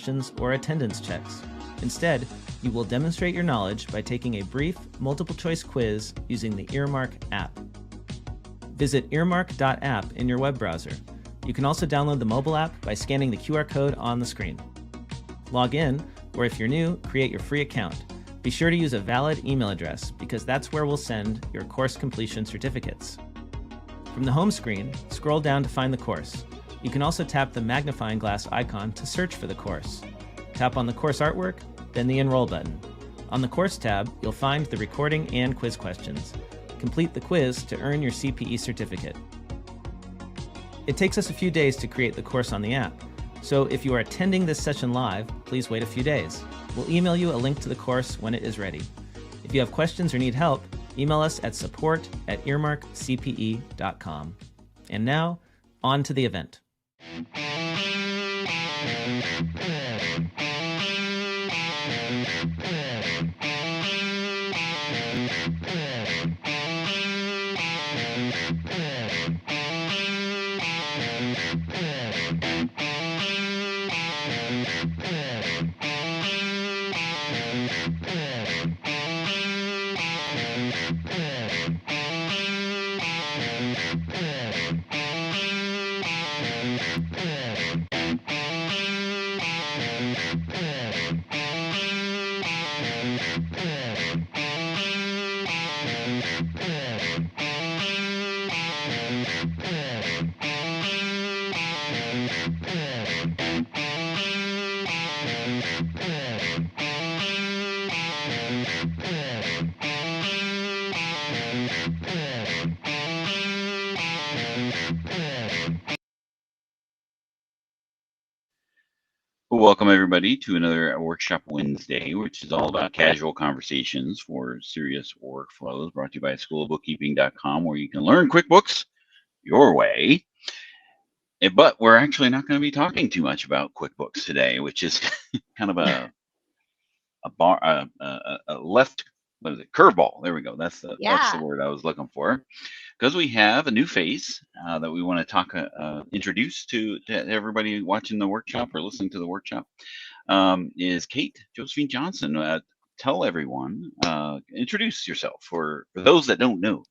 questions or attendance checks. Instead, you will demonstrate your knowledge by taking a brief multiple-choice quiz using the Earmark app. Visit earmark.app in your web browser. You can also download the mobile app by scanning the QR code on the screen. Log in, or if you're new, create your free account. Be sure to use a valid email address because that's where we'll send your course completion certificates. From the home screen, scroll down to find the course. You can also tap the magnifying glass icon to search for the course. Tap on the course artwork, then the Enroll button. On the Course tab, you'll find the recording and quiz questions. Complete the quiz to earn your CPE certificate. It takes us a few days to create the course on the app, so if you are attending this session live, please wait a few days. We'll email you a link to the course when it is ready. If you have questions or need help, email us at support@earmarkcpe.com. And now, on to the event. Welcome everybody to another Workshop Wednesday, which is all about casual conversations for serious workflows, brought to you by schoolofbookkeeping.com, where you can learn QuickBooks your way. But we're actually not going to be talking too much about QuickBooks today, which is kind of a left, what is it, curveball. There we go. That's the word I was looking for. Because we have a new face that we want to introduce to everybody watching the workshop or listening to the workshop, is Kate Josephine Johnson. Tell everyone, introduce yourself for those that don't know.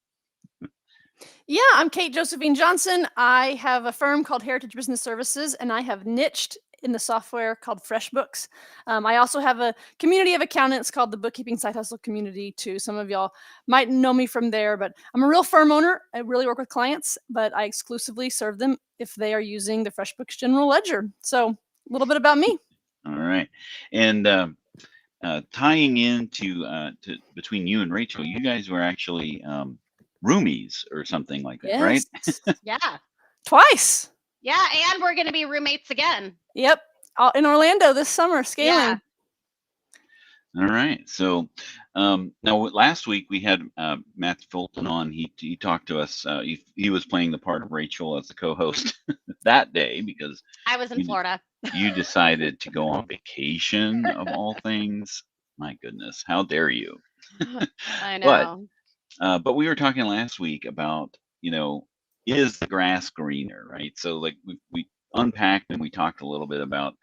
Yeah, I'm Kate Josephine Johnson. I have a firm called Heritage Business Services, and I have niched in the software called Freshbooks. I also have a community of accountants called the Bookkeeping Side Hustle Community too. Some of y'all might know me from there, but I'm a real firm owner. I really work with clients, but I exclusively serve them if they are using the FreshBooks General Ledger. So a little bit about me. All right. And tying into between you and Rachel, you guys were actually roomies or something like that, right? Yeah. Twice. Yeah, and we're going to be roommates again. Yep. In Orlando this summer, scaling. Yeah. All right. So now last week we had Matt Fulton on. He talked to us. He was playing the part of Rachel as the co-host that day because I was in Florida. You decided to go on vacation of all things. My goodness, how dare you? I know. But we were talking last week about, is the grass greener, right? So like we unpacked and we talked a little bit about,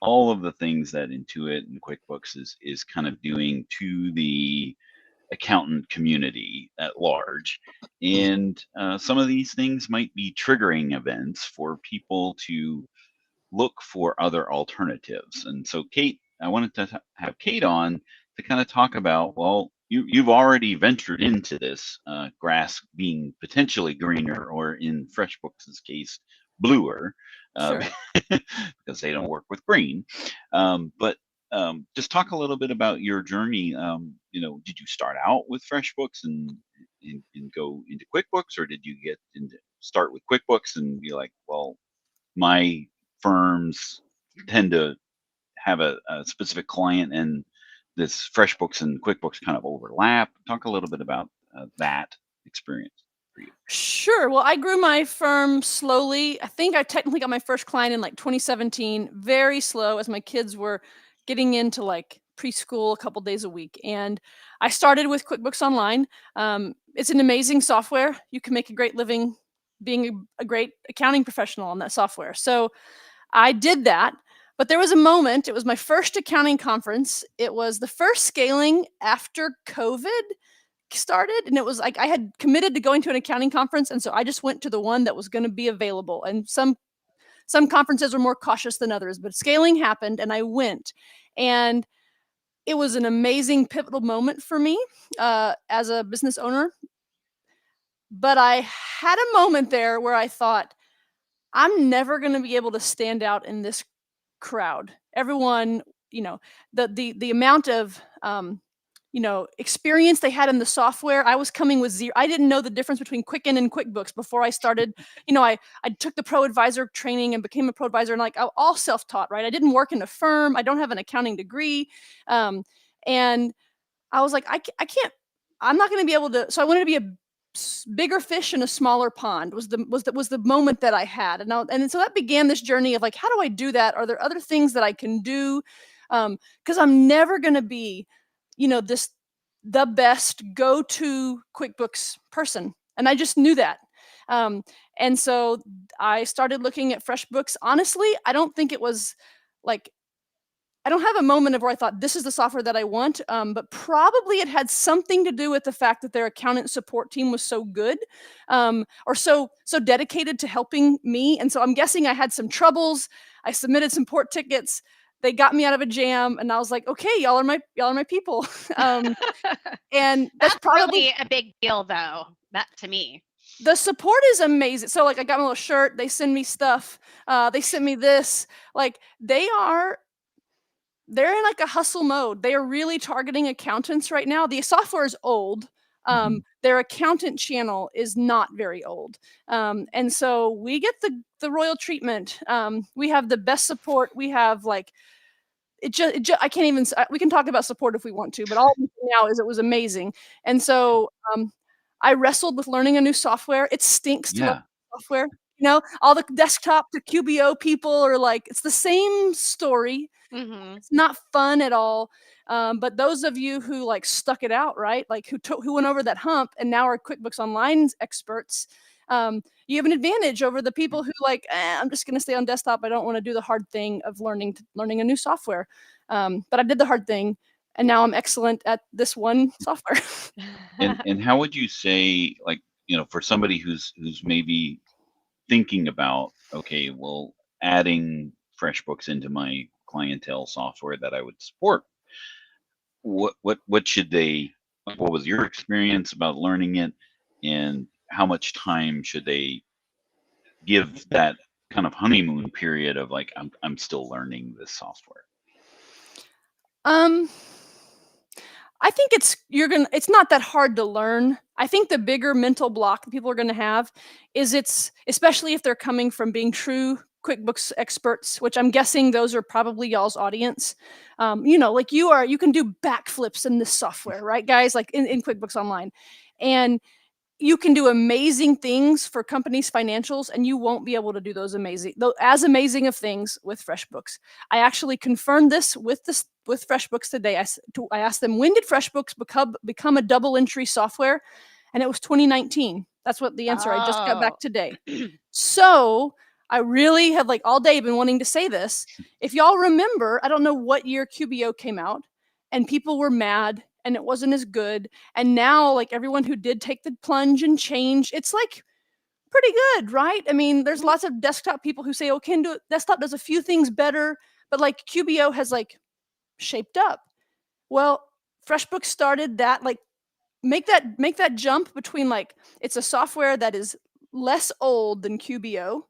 all of the things that Intuit and QuickBooks is kind of doing to the accountant community at large. And some of these things might be triggering events for people to look for other alternatives. And so Kate, I wanted to have Kate on to kind of talk about, well, you've already ventured into this grass being potentially greener, or in FreshBooks' case, bluer, because they don't work with green. But just talk a little bit about your journey. Did you start out with FreshBooks and go into QuickBooks, or did you start with QuickBooks and be like, well, my firms tend to have a specific client, and this FreshBooks and QuickBooks kind of overlap? Talk a little bit about that experience for you. Sure. Well, I grew my firm slowly. I think I technically got my first client in like 2017, very slow as my kids were getting into like preschool a couple days a week. And I started with QuickBooks Online. It's an amazing software. You can make a great living being a great accounting professional on that software. So I did that. But there was a moment, it was my first accounting conference. It was the first scaling after COVID started. And it was like I had committed to going to an accounting conference. And so I just went to the one that was going to be available. And some conferences were more cautious than others, but scaling happened and I went. And it was an amazing pivotal moment for me as a business owner. But I had a moment there where I thought, I'm never going to be able to stand out in this crowd. Everyone, the amount of experience they had in the software. I was coming with zero. I didn't know the difference between Quicken and QuickBooks before I started. I took the Pro Advisor training and became a Pro Advisor, and like all self-taught, right? I didn't work in a firm. I don't have an accounting degree, and I was like, I can't. I'm not going to be able to. So I wanted to be a bigger fish in a smaller pond. Was the moment that I had, and so that began this journey of like, how do I do that? Are there other things that I can do? Because I'm never going to be the best go-to QuickBooks person. And I just knew that. And so I started looking at FreshBooks. Honestly, I don't think it was like, I don't have a moment of where I thought this is the software that I want, but probably it had something to do with the fact that their accountant support team was so good, or so dedicated to helping me. And so I'm guessing I had some troubles. I submitted some port tickets. They got me out of a jam, and I was like, okay, y'all are my people. And that's probably really a big deal, though. That to me, the support is amazing. So like, I got my little shirt. They send me stuff. They send me this. Like they're in like a hustle mode. They are really targeting accountants right now. The software is old. Their accountant channel is not very old. And so we get the royal treatment. We have the best support. We have like, I can't even, we can talk about support if we want to, but all now is it was amazing. And so I wrestled with learning a new software. It stinks to learn software. All the desktop to QBO people are like, it's the same story. It's not fun at all. But those of you who like stuck it out, right? Like who went over that hump and now are QuickBooks Online experts, you have an advantage over the people who like, I'm just going to stay on desktop. I don't want to do the hard thing of learning a new software. But I did the hard thing, and now I'm excellent at this one software. And how would you say, like, for somebody who's maybe thinking about, okay, well, adding FreshBooks into my clientele software that I would support, what should they, what was your experience about learning it, and how much time should they give that kind of honeymoon period of like, I'm still learning this software? I think it's not that hard to learn. I think the bigger mental block that people are going to have is especially if they're coming from being true QuickBooks experts, which I'm guessing those are probably y'all's audience. Like you can do backflips in this software, right, guys? Like in QuickBooks Online, and you can do amazing things for companies' financials, and you won't be able to do those as amazing of things with FreshBooks. I actually confirmed this with FreshBooks today. I asked them, when did FreshBooks become a double entry software? And it was 2019. That's what the answer. I just got back today. So I really have like all day been wanting to say this. If y'all remember, I don't know what year QBO came out, and people were mad and it wasn't as good. And now like everyone who did take the plunge and change, it's like pretty good, right? I mean, there's lots of desktop people who say, okay, desktop does a few things better, but like QBO has like shaped up. Well, FreshBooks started that, like make that jump between like, it's a software that is less old than QBO,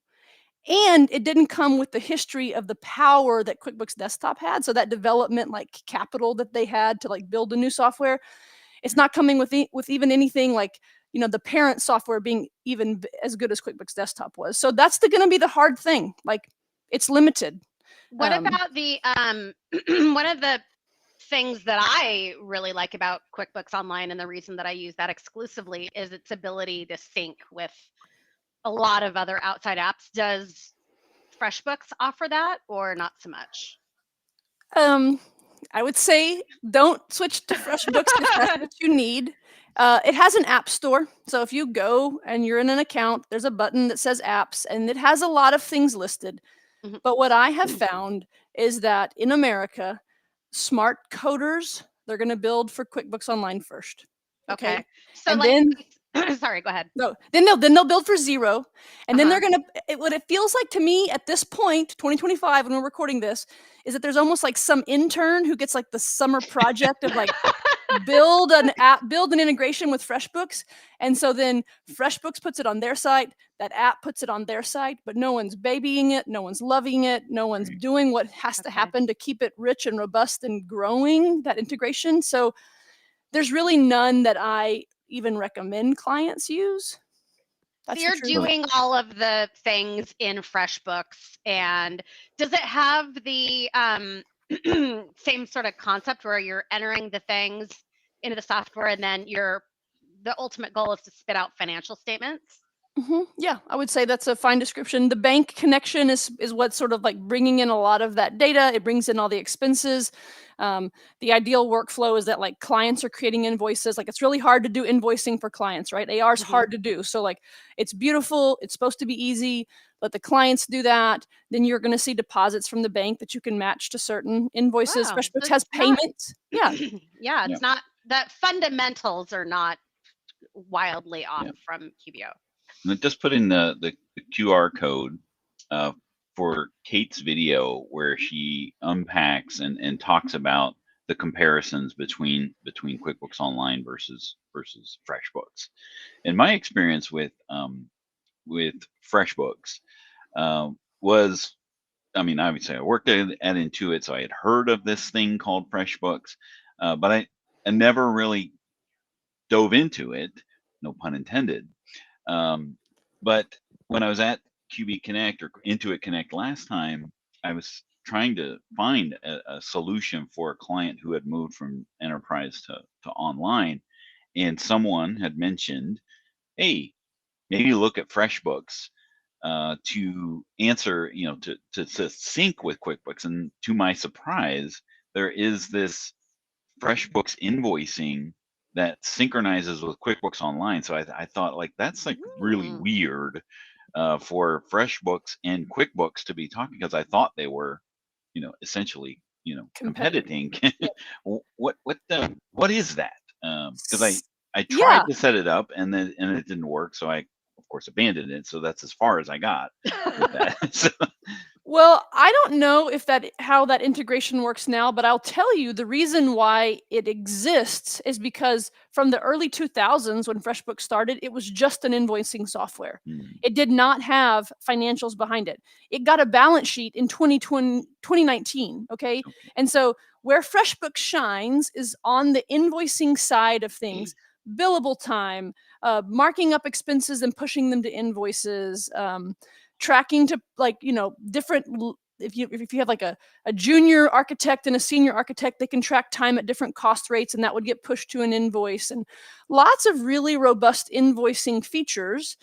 and it didn't come with the history of the power that QuickBooks Desktop had. So that development like capital that they had to like build a new software, it's not coming with even anything like, the parent software being even as good as QuickBooks Desktop was. So that's going to be the hard thing. Like it's limited. What about the one of the things that I really like about QuickBooks Online, and the reason that I use that exclusively, is its ability to sync with a lot of other outside apps. Does FreshBooks offer that, or not so much? I would say don't switch to FreshBooks if that's what you need. It has an app store. So if you go and you're in an account, there's a button that says apps, and it has a lot of things listed. But what I have found is that in America, smart coders, they're going to build for QuickBooks Online first. Okay. So And like, then sorry, go ahead. no, then they'll build for zero, and then Uh-huh. they're gonna. What it feels like to me at this point, 2025, when we're recording this, is that there's almost like some intern who gets like the summer project of like build an app, build an integration with FreshBooks, and so then FreshBooks puts it on their site, that app puts it on their site, but no one's babying it, no one's loving it, no one's Right. doing what has to happen to keep it rich and robust and growing, that integration. So there's really none that I even recommend clients use. So That's the you're truth. doing all of the things in FreshBooks, and does it have the same sort of concept where you're entering the things into the software and then the ultimate goal is to spit out financial statements? Yeah, I would say that's a fine description. The bank connection is what's sort of like bringing in a lot of that data. It brings in all the expenses. The ideal workflow is that like clients are creating invoices. Like it's really hard to do invoicing for clients, right? AR is hard to do. So like it's beautiful. It's supposed to be easy. Let the clients do that. Then you're going to see deposits from the bank that you can match to certain invoices. Wow. FreshBooks So has it's not- payments. Yeah. Yeah, it's not that fundamentals are not wildly off from QBO. And I just put in the QR code for Kate's video where she unpacks and talks about the comparisons between QuickBooks Online versus FreshBooks. And my experience with FreshBooks was, I mean, obviously I worked at Intuit, so I had heard of this thing called FreshBooks, but I never really dove into it, no pun intended. But when I was at QB Connect or Intuit Connect last time, I was trying to find a solution for a client who had moved from enterprise to online. And someone had mentioned, hey, maybe look at FreshBooks to answer, to sync with QuickBooks. And to my surprise, there is this FreshBooks invoicing that synchronizes with QuickBooks Online. So I thought like that's like really weird for FreshBooks and QuickBooks to be talking, because I thought they were, essentially, competing. What is that? Because I tried to set it up and it didn't work, so I of course abandoned it. So that's as far as I got with that. So, Well, I don't know if how that integration works now, but I'll tell you the reason why it exists is because from the early 2000s when FreshBooks started, it was just an invoicing software. It did not have financials behind it. It got a balance sheet in 2019, okay? And so where FreshBooks shines is on the invoicing side of things, billable time, marking up expenses and pushing them to invoices, tracking to like different, if you have like a junior architect and a senior architect, they can track time at different cost rates and that would get pushed to an invoice, and lots of really robust invoicing features,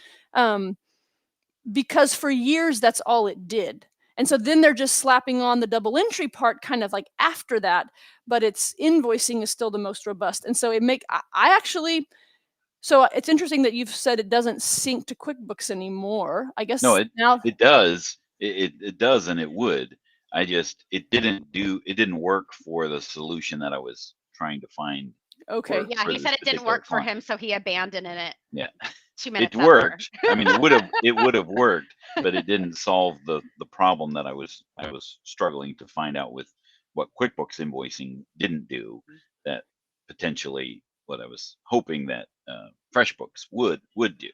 because for years that's all it did. And so then they're just slapping on the double entry part kind of like after that, but its invoicing is still the most robust. And so I actually, so it's interesting that you've said it doesn't sync to QuickBooks anymore. I guess no, now it does. It does, and it would. It didn't work for the solution that I was trying to find. Okay. Yeah, he said it didn't work for him, so he abandoned it. Yeah. 2 minutes. It worked. I mean, it would have worked, but it didn't solve the problem that I was struggling to find out with what QuickBooks invoicing didn't do, that potentially what I was hoping that FreshBooks would do.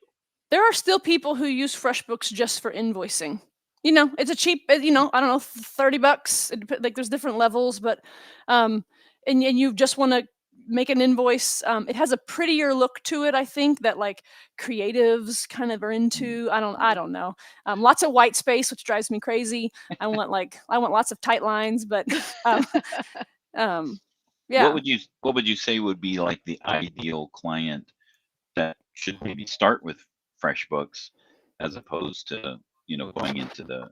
There are still people who use FreshBooks just for invoicing. It's a cheap, I don't know, $30. Like there's different levels, but and you just want to make an invoice. It has a prettier look to it, I think, that like creatives kind of are into. I don't know. Lots of white space, which drives me crazy. I want lots of tight lines, but yeah. What would you say would be like the ideal client that should maybe start with FreshBooks as opposed to going into the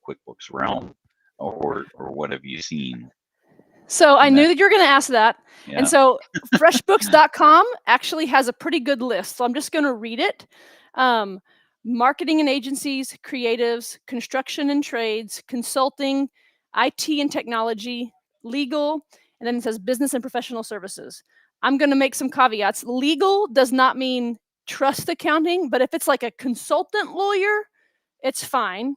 QuickBooks realm, or what have you seen? So I knew that you were going to ask that. Yeah. And so freshbooks.com actually has a pretty good list. So I'm just going to read it. Marketing and agencies, creatives, construction and trades, consulting, IT and technology, legal, and then it says business and professional services. I'm going to make some caveats. Legal does not mean trust accounting, but if it's like a consultant lawyer, it's fine,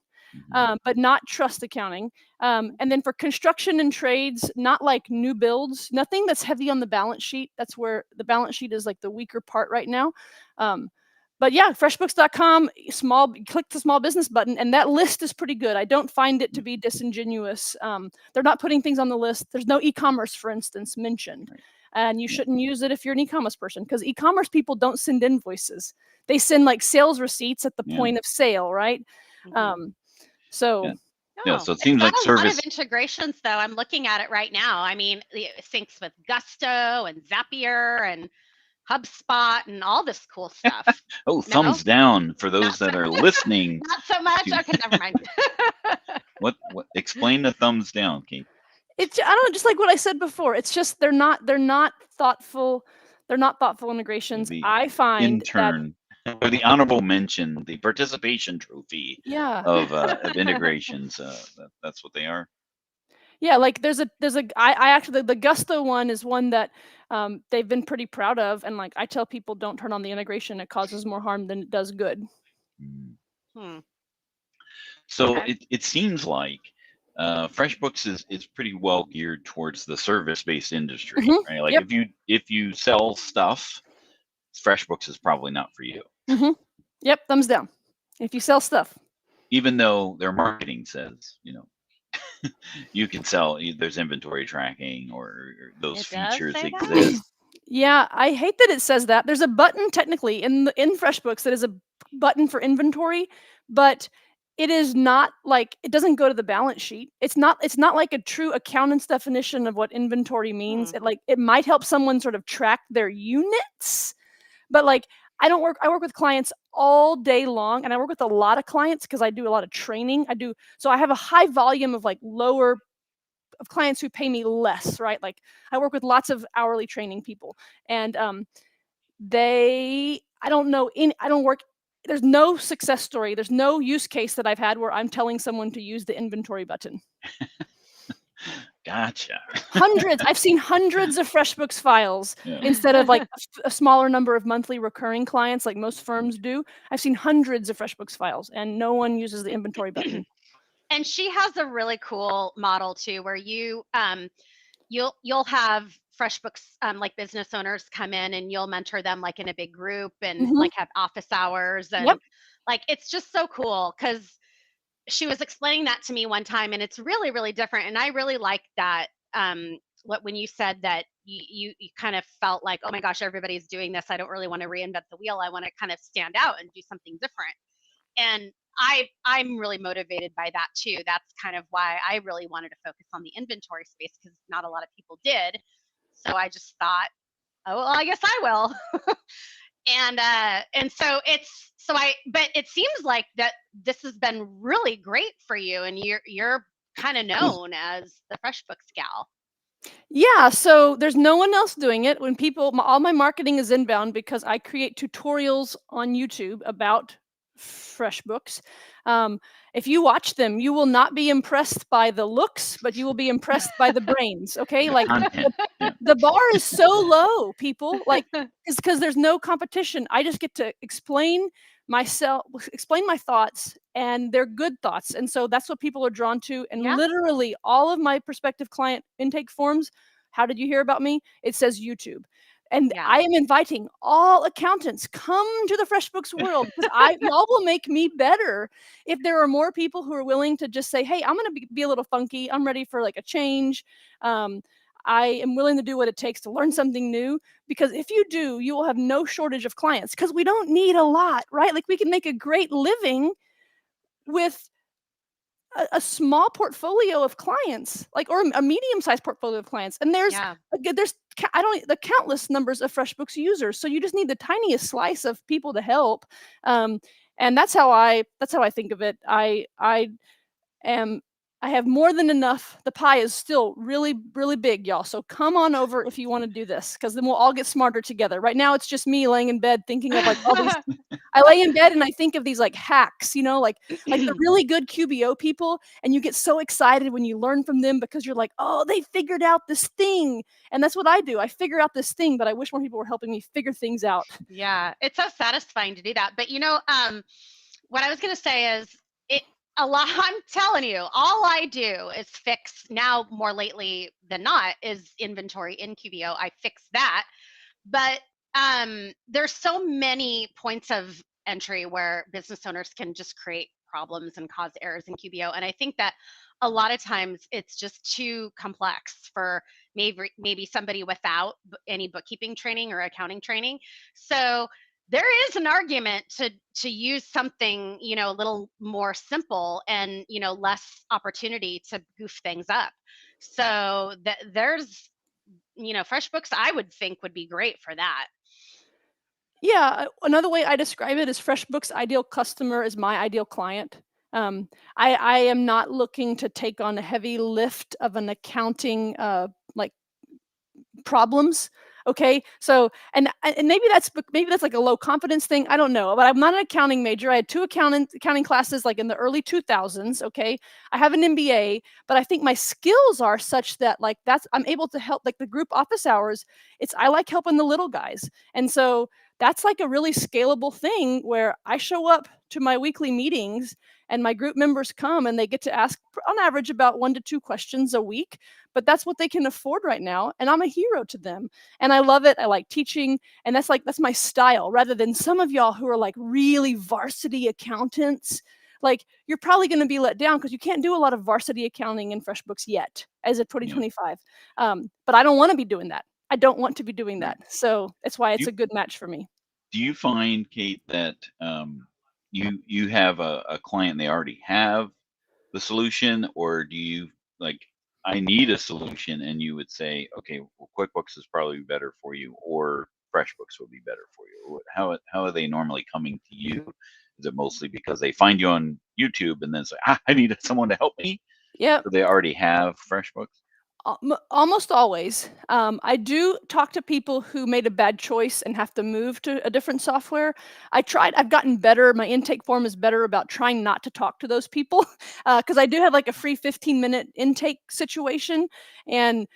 but not trust accounting. And then for construction and trades, not like new builds, nothing that's heavy on the balance sheet. That's where the balance sheet is like the weaker part right now. But yeah, freshbooks.com, click the small business button, and that list is pretty good. I don't find it to be disingenuous. They're not putting things on the list. There's no e-commerce, for instance, mentioned. Right. And you shouldn't use it if you're an e-commerce person, because e-commerce people don't send invoices. They send like sales receipts at the point of sale, right? So Yeah, so it seems like a lot service. of integrations, though. I'm looking at it right now. I mean, it syncs with Gusto and Zapier and HubSpot and all this cool stuff. Oh, thumbs down for those that are listening. Not so much. Okay, never mind. What? Explain the thumbs down, Kate. It's, I don't know, just like what I said before. It's just they're not thoughtful. They're not thoughtful integrations. The I find intern or the honorable mention, the participation trophy of integrations. That's what they are. Yeah, like there's a I actually, the Gusto one is one that they've been pretty proud of, and like I tell people, don't turn on the integration. It causes more harm than it does good. So it seems like FreshBooks is pretty well geared towards the service-based industry, right? Like if you sell stuff, FreshBooks is probably not for you. Yep, thumbs down. If you sell stuff, even though their marketing says, you can sell. There's inventory tracking or those features exist. Yeah, I hate that it says that. There's a button technically in FreshBooks that is a button for inventory, but it is not like, it doesn't go to the balance sheet. It's not like a true accountant's definition of what inventory means. It might help someone sort of track their units, but like I work with clients all day long, and I work with a lot of clients because I do a lot of training. So I have a high volume of of clients who pay me less, right? Like I work with lots of hourly training people, and there's no success story. There's no use case that I've had where I'm telling someone to use the inventory button. Gotcha. I've seen hundreds of FreshBooks files instead of like a smaller number of monthly recurring clients like most firms do. I've seen hundreds of FreshBooks files, and no one uses the inventory button. And she has a really cool model too, where you'll have FreshBooks like business owners come in, and you'll mentor them like in a big group, and like have office hours, and like it's just so cool because she was explaining that to me one time, and it's really, really different. And I really like that. When you said that you kind of felt like, oh my gosh, everybody's doing this. I don't really want to reinvent the wheel. I want to kind of stand out and do something different. And I'm really motivated by that too. That's kind of why I really wanted to focus on the inventory space, because not a lot of people did. So I just thought, oh, well, I guess I will. But it seems like that this has been really great for you, and you're kind of known as the FreshBooks gal. Yeah, so there's no one else doing it. When all my marketing is inbound because I create tutorials on YouTube about FreshBooks. If you watch them, you will not be impressed by the looks, but you will be impressed by the brains. Okay, like the bar is so low, people. Like, it's because there's no competition. I just get to explain my thoughts, and they're good thoughts, and so that's what people are drawn to. And literally, all of my prospective client intake forms, how did you hear about me? It says YouTube. And I am inviting all accountants, come to the FreshBooks world, because y'all will make me better if there are more people who are willing to just say, hey, I'm going to be a little funky. I'm ready for like a change. I am willing to do what it takes to learn something new, because if you do, you will have no shortage of clients, because we don't need a lot, right? Like we can make a great living with a small portfolio of clients, like, or a medium-sized portfolio of clients. And there's the countless numbers of FreshBooks users. So you just need the tiniest slice of people to help. And that's how I think of it. I I have more than enough. The pie is still really, really big, y'all. So come on over if you want to do this, because then we'll all get smarter together. Right now, it's just me laying in bed thinking of like all these. I lay in bed and I think of these like hacks, like the really good QBO people, and you get so excited when you learn from them because you're like, oh, they figured out this thing, and that's what I do. I figure out this thing, but I wish more people were helping me figure things out. Yeah, it's so satisfying to do that. But what I was going to say is a lot. I'm telling you, all I do is fix now more lately than not is inventory in QBO. I fix that. But there's so many points of entry where business owners can just create problems and cause errors in QBO. And I think that a lot of times it's just too complex for maybe somebody without any bookkeeping training or accounting training. So there is an argument to use something, a little more simple and, less opportunity to goof things up. So there's, FreshBooks, I would think would be great for that. Yeah, another way I describe it is FreshBooks' ideal customer is my ideal client. I am not looking to take on a heavy lift of an accounting problems. Okay, so and maybe that's like a low confidence thing. I don't know, but I'm not an accounting major. I had 2 accounting classes like in the early 2000s. Okay, I have an MBA, but I think my skills are such that like I'm able to help like the group office hours. I like helping the little guys, and so that's like a really scalable thing where I show up to my weekly meetings and my group members come and they get to ask on average about 1 to 2 questions a week, but that's what they can afford right now, and I'm a hero to them. And I love it. I like teaching, and that's my style, rather than some of y'all who are like really varsity accountants. Like, you're probably going to be let down because you can't do a lot of varsity accounting in FreshBooks yet as of 2025. But I don't want to be doing that. I don't want to be doing that. So that's why it's a good match for me. Do you find, Kate, that you have a client and they already have the solution, or do you like, I need a solution, and you would say, okay, well, QuickBooks is probably better for you, or FreshBooks would be better for you? How are they normally coming to you? Is it mostly because they find you on YouTube and then say, I need someone to help me? Yeah. So they already have FreshBooks? Almost always. I do talk to people who made a bad choice and have to move to a different software. I've gotten better. My intake form is better about trying not to talk to those people because I do have like a free 15-minute intake situation, and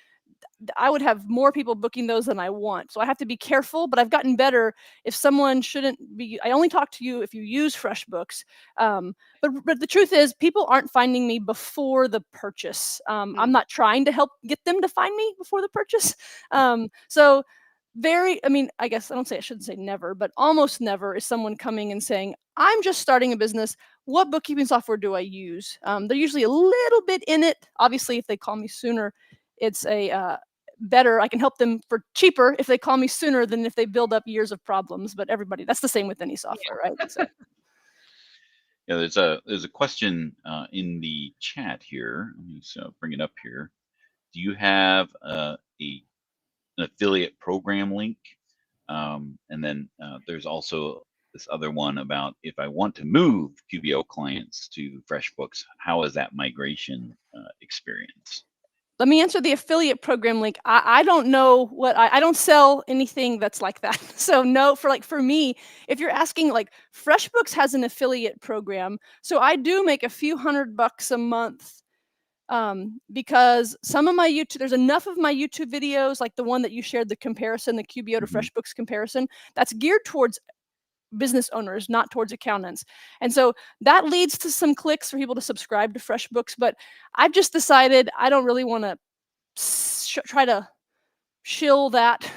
I would have more people booking those than I want. So I have to be careful, but I've gotten better. If someone shouldn't be, I only talk to you if you use FreshBooks. But the truth is, people aren't finding me before the purchase. I'm not trying to help get them to find me before the purchase. So I guess I shouldn't say never, but almost never is someone coming and saying, I'm just starting a business. What bookkeeping software do I use? They're usually a little bit in it. Obviously, if they call me sooner, it's better. I can help them for cheaper if they call me sooner than if they build up years of problems. But that's the same with any software, right? So. Yeah, there's a question in the chat here. Let me bring it up here. Do you have an affiliate program link? And then there's also this other one about if I want to move QBO clients to FreshBooks, how is that migration experience? Let me answer the affiliate program link. I don't know I don't sell anything that's like that. So no, for me, if you're asking, like, FreshBooks has an affiliate program. So I do make a few $100 a month because some of my there's enough of my YouTube videos, like the one that you shared, the comparison, the QBO to FreshBooks comparison, that's geared towards business owners, not towards accountants. And so that leads to some clicks for people to subscribe to FreshBooks, but I've just decided I don't really want to try to shill that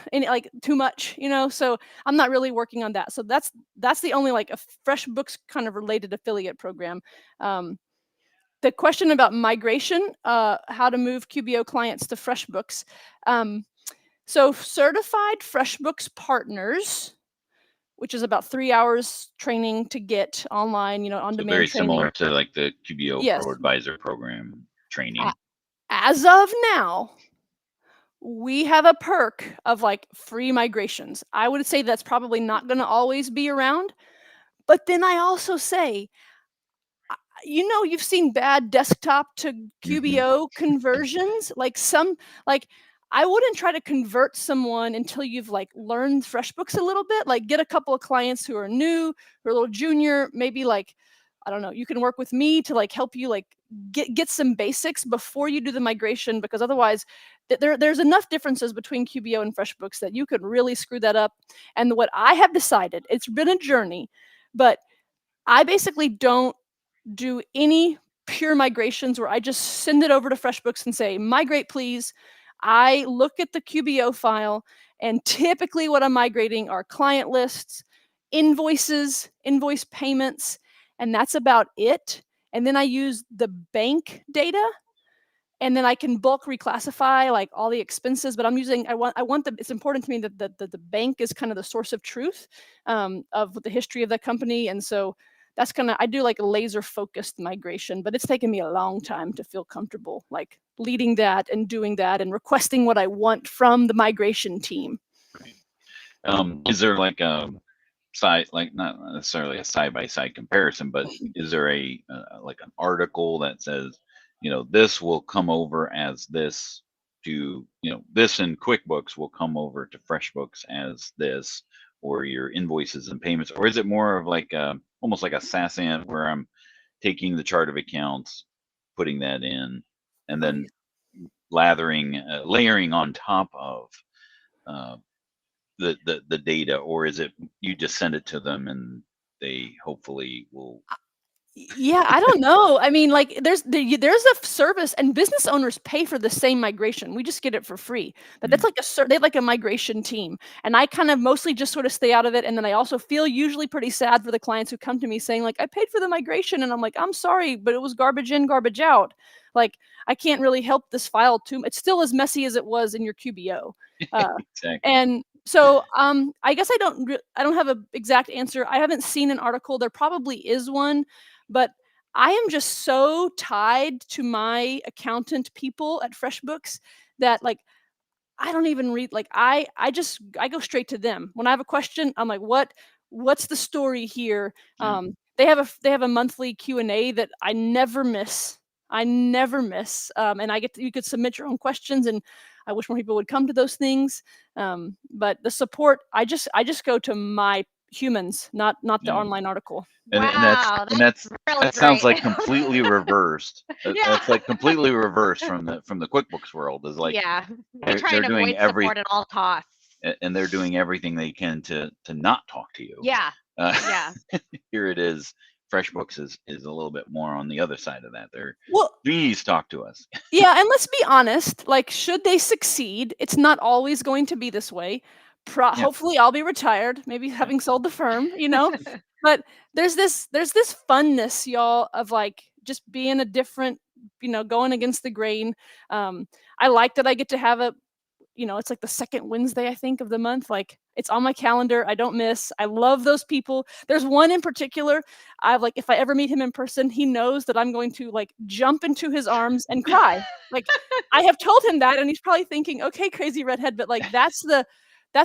too much, so I'm not really working on that. So that's the only like a FreshBooks kind of related affiliate program. The question about migration, how to move QBO clients to FreshBooks. So certified FreshBooks partners, which is about 3 hours training to get online, on demand. Very training. similar to like the QBO Yes. Pro Advisor program training. As of now, we have a perk of like free migrations. I would say that's probably not going to always be around. But then I also say, you've seen bad desktop to QBO conversions. Like I wouldn't try to convert someone until you've like learned FreshBooks a little bit. Like get a couple of clients who are new, who are a little junior, maybe like, I don't know, you can work with me to like help you like get some basics before you do the migration, because otherwise there's enough differences between QBO and FreshBooks that you could really screw that up. And what I have decided, it's been a journey, but I basically don't do any pure migrations where I just send it over to FreshBooks and say, migrate, please. I look at the QBO file, and typically what I'm migrating are client lists, invoices, invoice payments, and that's about it. And then I use the bank data, and then I can bulk reclassify like all the expenses. But it's important to me that the bank is kind of the source of truth of the history of the company. And so that's I do like a laser focused migration, but it's taken me a long time to feel comfortable like leading that and doing that and requesting what I want from the migration team. Right. Is there like a side, like not necessarily a side-by-side comparison, but is there a like an article that says, this will come over as this to, this in QuickBooks will come over to FreshBooks as this, or your invoices and payments? Or is it more of like almost like a SASAN where I'm taking the chart of accounts, putting that in, and then layering on top of the data? Or is it you just send it to them and they hopefully will? Yeah, I don't know. I mean, like there's a service, and business owners pay for the same migration. We just get it for free. But that's like they have like a migration team, and I kind of mostly just sort of stay out of it. And then I also feel usually pretty sad for the clients who come to me saying like, I paid for the migration, and I'm like, I'm sorry, but it was garbage in, garbage out. Like I can't really help this file too. It's still as messy as it was in your QBO. Exactly. And so I guess I don't have an exact answer. I haven't seen an article. There probably is one. But I am just so tied to my accountant people at FreshBooks that like I don't even read, like I go straight to them. When I have a question, I'm like, what's the story here? They have a monthly Q&A that I never miss. And you could submit your own questions, and I wish more people would come to those things. But the support, I just go to my humans, not the online article. Wow, that's really that sounds great. like completely reversed. That's like completely reversed from the QuickBooks world. Is like they're trying to avoid support at all costs, and they're doing everything they can to not talk to you. Here it is. FreshBooks is a little bit more on the other side of that. Please talk to us. Yeah, and let's be honest. Like, should they succeed, it's not always going to be this way. Hopefully I'll be retired, maybe having sold the firm, but there's this funness, y'all, of like just being a different, going against the grain. I like that I get to have it's like the second Wednesday, I think, of the month. Like it's on my calendar. I don't miss. I love those people. There's one in particular. If I ever meet him in person, he knows that I'm going to like jump into his arms and cry. Like I have told him that, and he's probably thinking, okay, crazy redhead, but like that's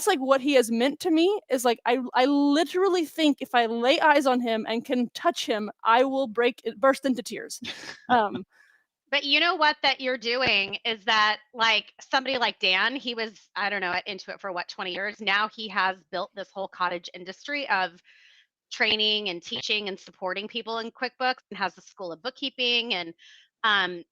like what he has meant to me. Is like I literally think if I lay eyes on him and can touch him, I will burst into tears. But you know what that you're doing is that like somebody like Dan, he was, I don't know, at Intuit for 20 years. Now he has built this whole cottage industry of training and teaching and supporting people in QuickBooks, and has the School of Bookkeeping and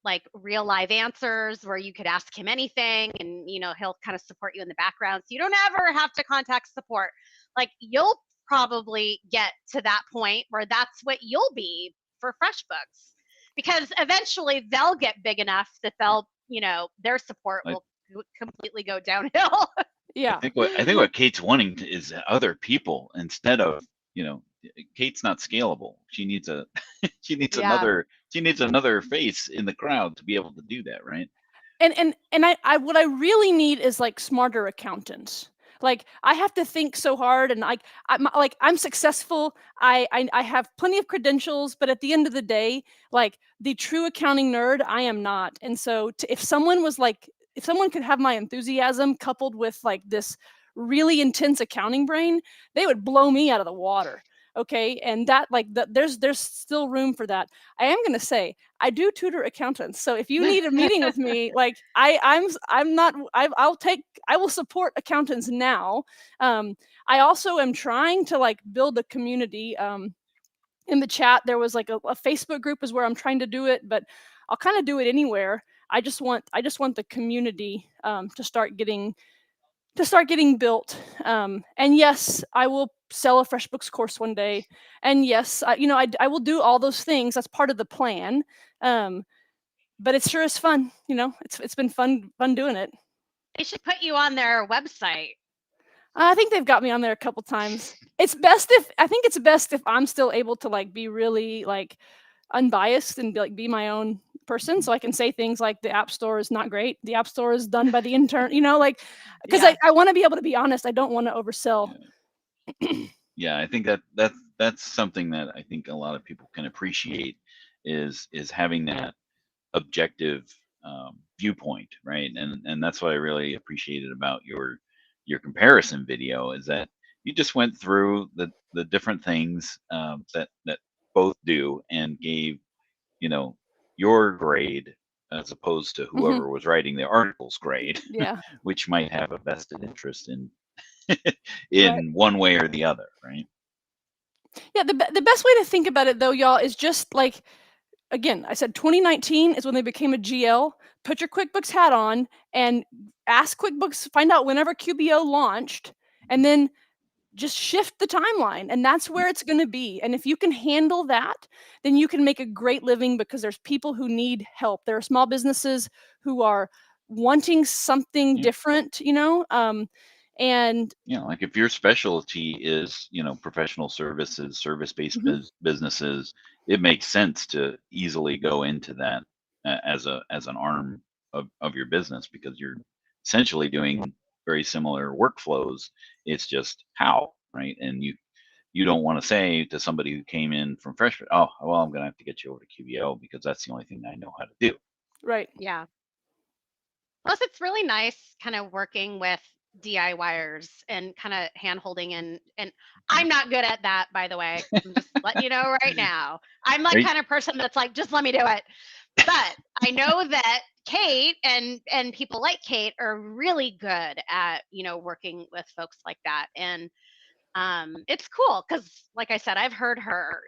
like real live answers where you could ask him anything, and he'll kind of support you in the background, so you don't ever have to contact support. Like you'll probably get to that point where that's what you'll be for FreshBooks, because eventually they'll get big enough that they'll their support will completely go downhill. Yeah, I think what Kate's wanting is other people instead of Kate's not scalable. She needs another face in the crowd to be able to do that, right? And I what I really need is like smarter accountants. Like I have to think so hard, and I'm successful. I have plenty of credentials, but at the end of the day, like the true accounting nerd, I am not. And so if someone could have my enthusiasm coupled with like this really intense accounting brain, they would blow me out of the water. Okay. And that there's still room for that. I am going to say, I do tutor accountants. So if you need a meeting with me, like I'm not, I will support accountants now. I also am trying to like build a community. In the chat, there was like a Facebook group is where I'm trying to do it, but I'll kind of do it anywhere. I just want the community to start getting built. And yes, I will sell a FreshBooks course one day. And yes, I will do all those things. That's part of the plan. But it sure is fun. It's been fun doing it. They should put you on their website. I think they've got me on there a couple times. I think it's best if I'm still able to like be really like unbiased and like be my own person, so I can say things like the App Store is not great. The App Store is done by the intern, because Yeah. I want to be able to be honest. I don't want to oversell. Yeah, I think that's something that I think a lot of people can appreciate is having that objective viewpoint, right? And that's what I really appreciated about your comparison video, is that you just went through the different things that both do and gave your grade as opposed to whoever was writing the article's grade, Yeah. which might have a vested interest in Right. one way or the other, right? Yeah, the best way to think about it though, y'all, is just like, again, I said 2019 is when they became a GL. Put your QuickBooks hat on and ask QuickBooks, find out whenever QBO launched, and then just shift the timeline, and that's where it's going to be. And if you can handle that, then you can make a great living, because there's people who need help. There are small businesses who are wanting something different, and like if your specialty is professional services, service-based businesses, it makes sense to easily go into that as an arm of your business, because you're essentially doing very similar workflows. It's just how, right? And you don't want to say to somebody who came in from freshman, oh, well, I'm going to have to get you over to QBO because that's the only thing I know how to do. right. Yeah. Plus, it's really nice kind of working with DIYers and kind of hand holding, and I'm not good at that, by the way. I'm just letting you know right now. I'm like kind of person that's like, just let me do it. But I know that Kate and people like Kate are really good at working with folks like that. And it's cool because, like I said, I've heard her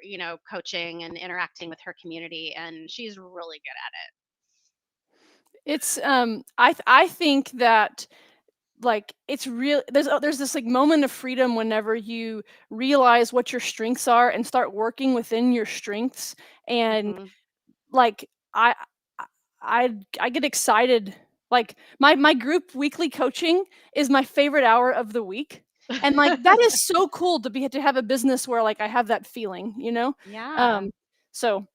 coaching and interacting with her community, and she's really good at it. It's I think that like it's real, there's this like moment of freedom whenever you realize what your strengths are and start working within your strengths. And like I get excited. Like my group weekly coaching is my favorite hour of the week. And like that is so cool to have a business where like I have that feeling, Yeah. So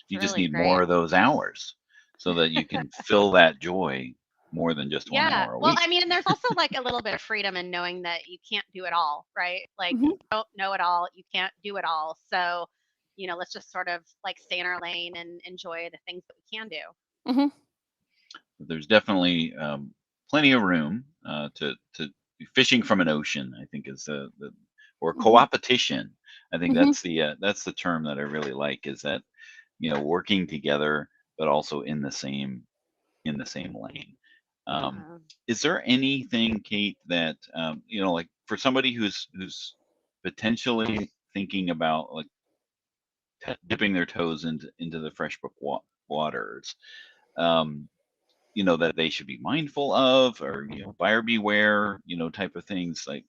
you just really need great. more of those hours so that you can fill that joy more than just 1 hour a Well, week. I mean, and there's also like a little bit of freedom in knowing that you can't do it all, right? Like Mhm. you don't know it all, you can't do it all. So, let's just sort of like stay in our lane and enjoy the things that we can do. Mhm. There's definitely plenty of room to be fishing from an ocean, I think is or Mhm. co-opetition. I think Mhm. that's the term that I really like, is that working together but also in the same lane. Is there anything, Kate, that like for somebody who's potentially thinking about like dipping their toes into the FreshBook waters, that they should be mindful of, or buyer beware, type of things, like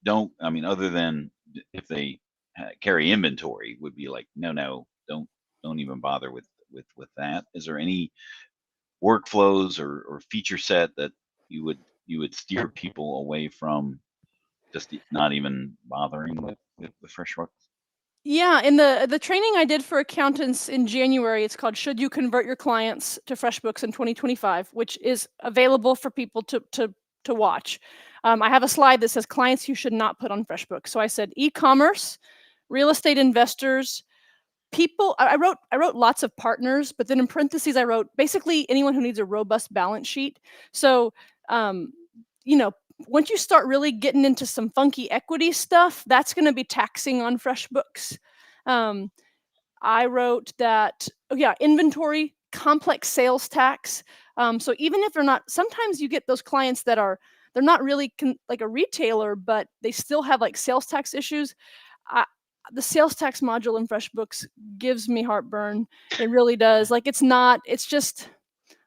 other than if they carry inventory, would be like, no, don't even bother with that. Is there any workflows or feature set that you would steer people away from, just not even bothering with FreshBooks? Yeah, in the training I did for accountants in January, it's called "Should You Convert Your Clients to FreshBooks in 2025," which is available for people to watch. I have a slide that says clients you should not put on FreshBooks. So I said e-commerce, real estate investors, people. I wrote lots of partners, but then in parentheses I wrote basically anyone who needs a robust balance sheet. So you know once you start really getting into some funky equity stuff, that's going to be taxing on FreshBooks. I wrote that, oh yeah, inventory, complex sales tax. So even if they're not, sometimes you get those clients that they're not really like a retailer, but they still have like sales tax issues. The sales tax module in FreshBooks gives me heartburn. It really does. Like it's just,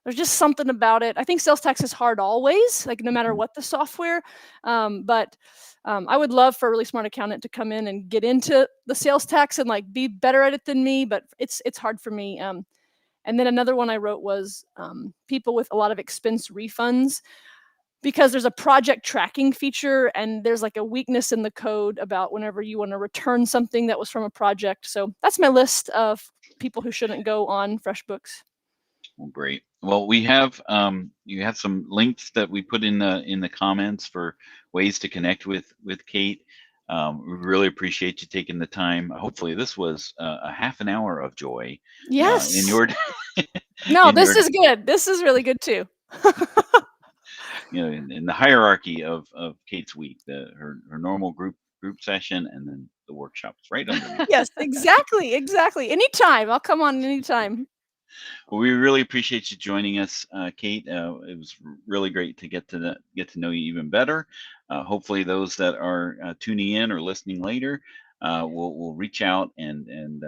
there's just something about it. I think sales tax is hard always, like no matter what the software. But I would love for a really smart accountant to come in and get into the sales tax and like be better at it than me, but it's hard for me. And then another one I wrote was people with a lot of expense refunds, because there's a project tracking feature and there's like a weakness in the code about whenever you want to return something that was from a project. So that's my list of people who shouldn't go on FreshBooks. Well, great. Well, we have you have some links that we put in the comments for ways to connect with Kate. We really appreciate you taking the time. Hopefully, this was a half an hour of joy. Yes. In your no, this is good. This is really good too. In the hierarchy of Kate's week, her normal group session, and then the workshops right underneath. Yes, exactly. Anytime, I'll come on anytime. Well, we really appreciate you joining us, Kate. It was really great to get to know you even better. Hopefully, those that are tuning in or listening later will reach out and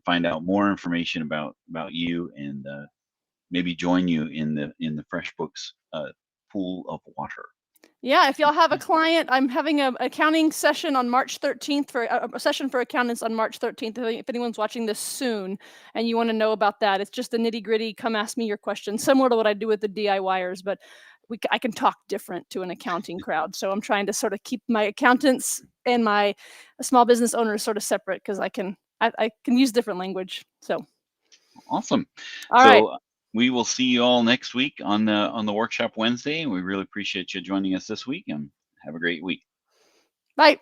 find out more information about you, and maybe join you in the FreshBooks pool of water. Yeah, if y'all have a client, I'm having an accounting session on March 13th for a session for accountants on March 13th. If anyone's watching this soon and you want to know about that, it's just the nitty gritty. Come ask me your questions, similar to what I do with the DIYers, but I can talk different to an accounting crowd. So I'm trying to sort of keep my accountants and my small business owners sort of separate, because I can use different language. So awesome. All right. We will see you all next week on the workshop Wednesday, and we really appreciate you joining us this week, and have a great week. Bye.